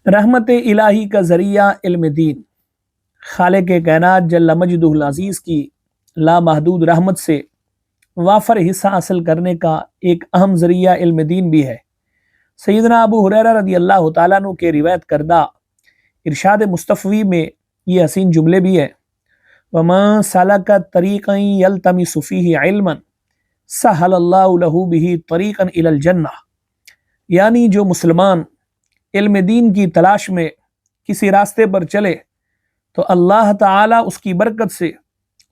رحمت الہی کا ذریعہ علم دین، خالق کائنات جل مجدہ العزیز کی لامحدود رحمت سے وافر حصہ حاصل کرنے کا ایک اہم ذریعہ علم دین بھی ہے۔ سیدنا ابو ہریرہ رضی اللہ تعالیٰ عنہ کے روایت کردہ ارشاد مصطفی میں یہ حسین جملے بھی ہے، وَمَن سَلَكَ طَرِيقًا يَلْتَمِسُ فِيهِ عِلْمًا سَهَّلَ اللَّهُ لَهُ بِهِ طَرِيقًا إِلَى الْجَنَّةِ، یعنی جو مسلمان علم دین کی تلاش میں کسی راستے پر چلے تو اللہ تعالیٰ اس کی برکت سے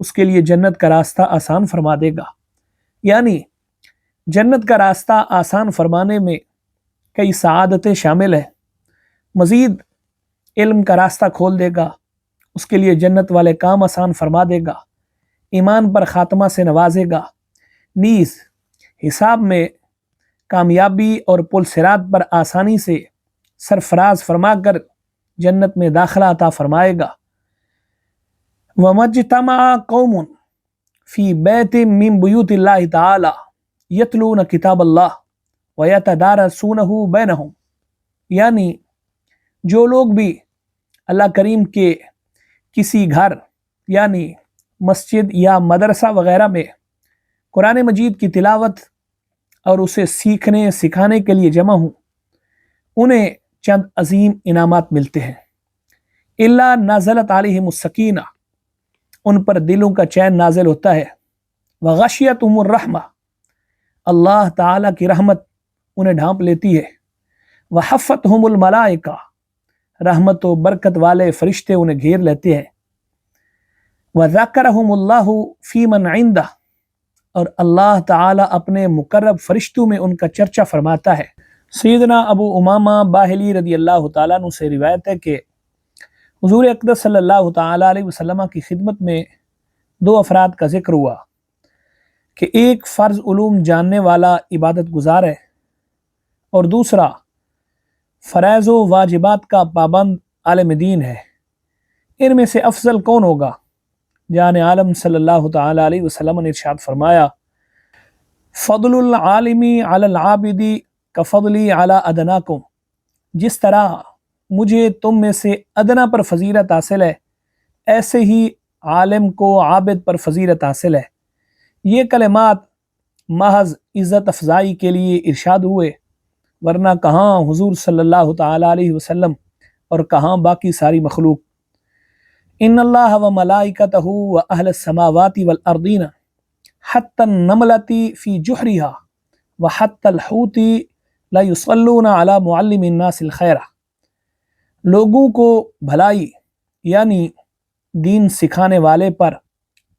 اس کے لیے جنت کا راستہ آسان فرما دے گا۔ یعنی جنت کا راستہ آسان فرمانے میں کئی سعادتیں شامل ہیں۔ مزید علم کا راستہ کھول دے گا، اس کے لیے جنت والے کام آسان فرما دے گا، ایمان پر خاتمہ سے نوازے گا، نیز حساب میں کامیابی اور پل صراط پر آسانی سے سرفراز فرما کر جنت میں داخلہ عطا فرمائے گا۔ وَمَجْتَمَعَ قَوْمٌ فِي بَيْتٍ مِّن بُيُوتِ اللَّهِ تَعَالَى يَتْلُونَ كِتَابَ اللَّهِ وَيَتَدَارَسُونَهُ بَيْنَهُمْ، یعنی جو لوگ بھی اللہ کریم کے کسی گھر یعنی مسجد یا مدرسہ وغیرہ میں قرآن مجید کی تلاوت اور اسے سیکھنے سکھانے کے لیے جمع ہوں، انہیں چند عظیم انعامات ملتے ہیں۔ الا نازلت علیہم السکینہ، ان پر دلوں کا چین نازل ہوتا ہے۔ وغشیتہم الرحمہ، اللہ تعالیٰ کی رحمت انہیں ڈھانپ لیتی ہے۔ وحفتہم الملائکہ، رحمت و برکت والے فرشتے انہیں گھیر لیتے ہیں۔ وذکرہم اللہ فی من عندہ، اور اللہ تعالیٰ اپنے مقرب فرشتوں میں ان کا چرچہ فرماتا ہے۔ سیدنا ابو امامہ باہلی رضی اللہ تعالیٰ عنہ سے روایت ہے کہ حضور اقدس صلی اللہ تعالیٰ علیہ وسلم کی خدمت میں دو افراد کا ذکر ہوا کہ ایک فرض علوم جاننے والا عبادت گزار ہے اور دوسرا فرائض و واجبات کا پابند عالم دین ہے، ان میں سے افضل کون ہوگا؟ جان عالم صلی اللہ تعالیٰ علیہ وسلم نے ارشاد فرمایا، فضل العالمی علی العابدی کفضلی علی ادناکم، جس طرح مجھے تم میں سے ادنا پر فضیلت حاصل ہے ایسے ہی عالم کو عابد پر فضیلت حاصل ہے۔ یہ کلمات محض عزت افزائی کے لیے ارشاد ہوئے، ورنہ کہاں حضور صلی اللہ تعالیٰ علیہ وسلم اور کہاں باقی ساری مخلوق۔ ان اللہ و ملائکتہ و اہل السماوات والارضین حتی النملۃ فی جحرہا و حتی الحوت لا یصلون علی معلم الناس الخیر، لوگوں کو بھلائی یعنی دین سکھانے والے پر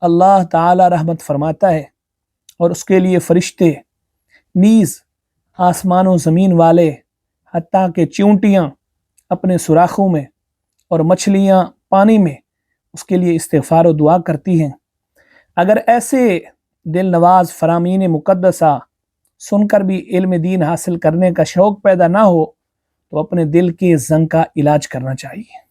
اللہ تعالی رحمت فرماتا ہے، اور اس کے لیے فرشتے نیز آسمان و زمین والے حتیٰ کہ چیونٹیاں اپنے سوراخوں میں اور مچھلیاں پانی میں اس کے لیے استغفار و دعا کرتی ہیں۔ اگر ایسے دل نواز فرامین مقدسہ سن کر بھی علم دین حاصل کرنے کا شوق پیدا نہ ہو تو اپنے دل کے زنگ کا علاج کرنا چاہیے۔